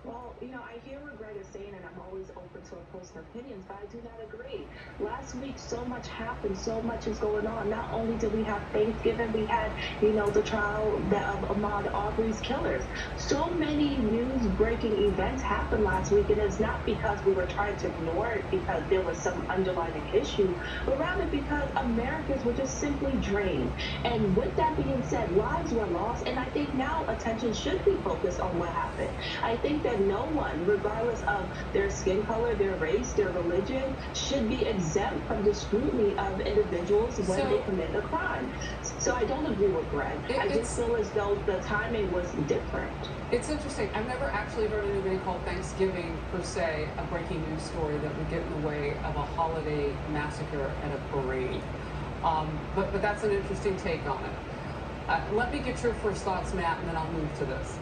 Well, I hear what Greg is saying, and I'm always open to opposing opinions, but I do not agree. Last week, so much happened, so much is going on. Not only did we have Thanksgiving, we had, the trial of Ahmaud Arbery's killers. So many news-breaking events happened last week, and it's not because we were trying to ignore it because there was some underlying issue, but rather because Americans were just simply drained. And with that being said, lives were lost, and I think now attention should be focused on what happened. I think that no one, regardless of their skin color, their race, their religion, should be exempt from the scrutiny of individuals when they commit a crime. So I don't agree with Greg. I just feel as though the timing was different. It's interesting. I've never actually heard anybody call Thanksgiving, per se, a breaking news story that would get in the way of a holiday massacre at a parade. But that's an interesting take on it. Let me get your first thoughts, Matt, and then I'll move to this.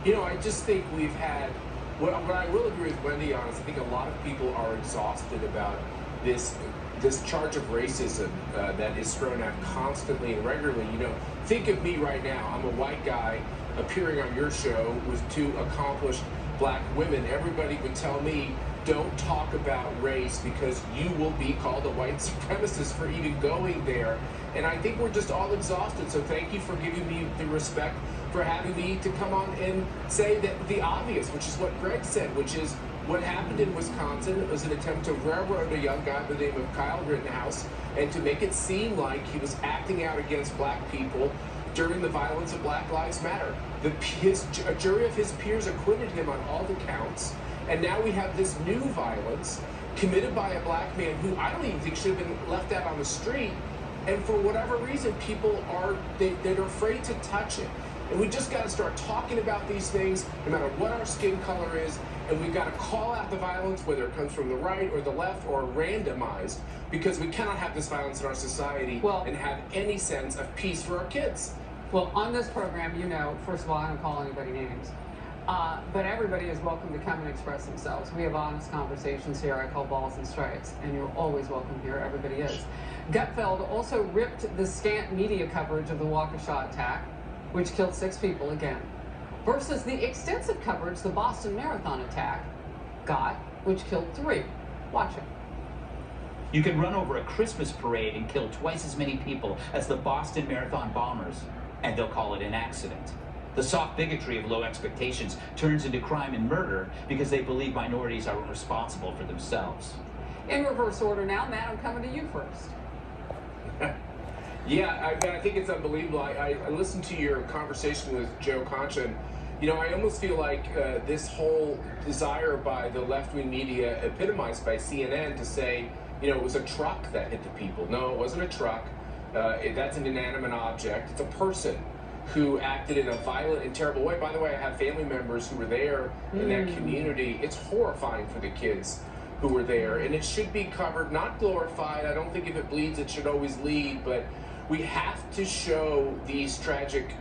I just think we've had, what I will agree with Wendy on is I think a lot of people are exhausted about this charge of racism that is thrown out constantly and regularly. Think of me right now. I'm a white guy appearing on your show with two accomplished black women. Everybody would tell me, don't talk about race because you will be called a white supremacist for even going there. And I think we're just all exhausted. So thank you for giving me the respect for having me to come on and say that the obvious, which is what Greg said, which is what happened in Wisconsin was an attempt to railroad a young guy by the name of Kyle Rittenhouse and to make it seem like he was acting out against black people during the violence of Black Lives Matter. A jury of his peers acquitted him on all the counts, and now we have this new violence committed by a black man who I don't even think should have been left out on the street, and for whatever reason, people they're afraid to touch it. And we just got to start talking about these things, no matter what our skin color is, and we've got to call out the violence, whether it comes from the right or the left or randomized, because we cannot have this violence in our society and have any sense of peace for our kids. Well, on this program, first of all, I don't call anybody names, but everybody is welcome to come and express themselves. We have honest conversations here. I call balls and strikes, and you're always welcome here. Everybody is. Gutfeld also ripped the scant media coverage of the Waukesha attack, which killed 6 people again, versus the extensive coverage the Boston Marathon attack got, which killed 3. Watch it. You can run over a Christmas parade and kill twice as many people as the Boston Marathon bombers, and they'll call it an accident. The soft bigotry of low expectations turns into crime and murder because they believe minorities are responsible for themselves. In reverse order now, Matt, I'm coming to you first. Yeah, I think it's unbelievable. I listened to your conversation with Joe Concha, and I almost feel like this whole desire by the left-wing media, epitomized by CNN, to say, it was a truck that hit the people. No, it wasn't a truck. That's an inanimate object. It's a person who acted in a violent and terrible way. By the way, I have family members who were there in that community. It's horrifying for the kids who were there, and it should be covered, not glorified. I don't think if it bleeds, it should always lead, but we have to show these tragic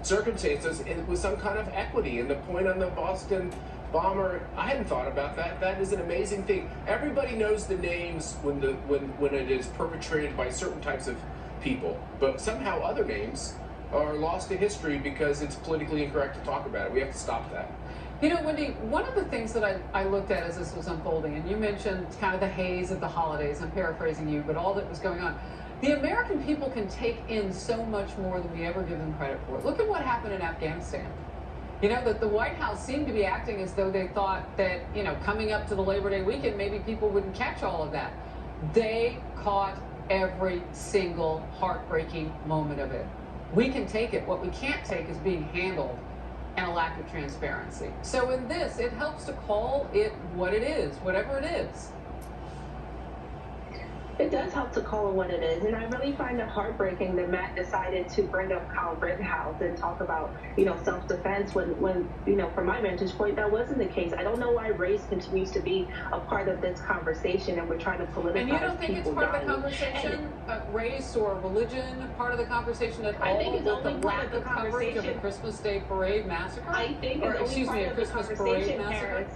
circumstances with some kind of equity. And the point on the Boston bomber, I hadn't thought about that. That is an amazing thing. Everybody knows the names when it is perpetrated by certain types of people, but somehow other names are lost to history because it's politically incorrect to talk about it. We have to stop that. Wendy, one of the things that I looked at as this was unfolding, and you mentioned kind of the haze of the holidays, I'm paraphrasing you, but all that was going on. The American people can take in so much more than we ever give them credit for. Look at what happened in Afghanistan. That the White House seemed to be acting as though they thought that, coming up to the Labor Day weekend, maybe people wouldn't catch all of that. They caught every single heartbreaking moment of it. We can take it. What we can't take is being handled and a lack of transparency. So in this, it helps to call it what it is, whatever it is. It does help to call it what it is, and I really find it heartbreaking that Matt decided to bring up Kyle Rittenhouse and talk about, self-defense when, from my vantage point, that wasn't the case. I don't know why race continues to be a part of this conversation, and we're trying to politicize. And you don't think it's part of the conversation, race or religion, part of the conversation at all? I think it's only the lack of coverage of a Christmas Day parade massacre? I think it's only part of the conversation, Harris.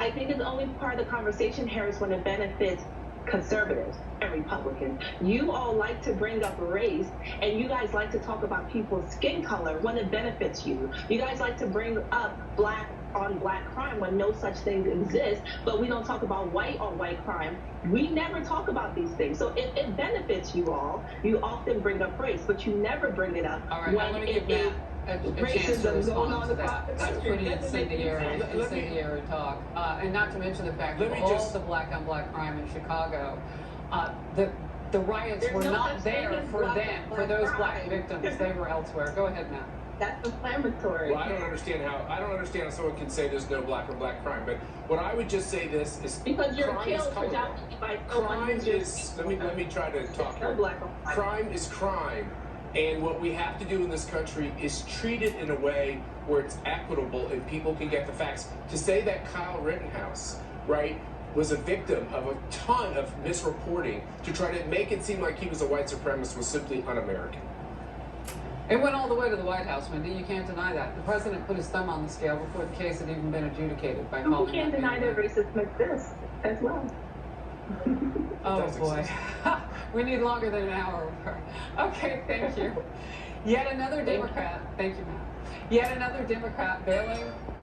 I think it's only part of the conversation, Harris, when it benefits conservatives and Republicans. You all like to bring up race, and you guys like to talk about people's skin color when it benefits you. You guys like to bring up black on black crime when no such thing exists, but we don't talk about white on white crime. We never talk about these things. So if it benefits you all, you often bring up race, but you never bring it up. All right, when let me give Matt a chance to respond to that. That's pretty incendiary talk. And not to mention the fact that all the black on black crime in Chicago, the riots were not there for them, for those black victims. They were elsewhere. Go ahead, Matt. That's inflammatory. Well, I don't understand how someone can say there's no black on black crime. But what I would just say this is because you're killed predominantly by crime is. Let me try to talk here. Crime is crime, and what we have to do in this country is treat it in a way where it's equitable and people can get the facts. To say that Kyle Rittenhouse, right, was a victim of a ton of misreporting to try to make it seem like he was a white supremacist was simply un-American. It went all the way to the White House, Wendy. You can't deny that. The president put his thumb on the scale before the case had even been adjudicated by calling. You can't deny that racism exists as well. Oh boy, we need longer than an hour. Okay, thank you. Yet another Democrat. Thank you, Matt. Yet another Democrat bailing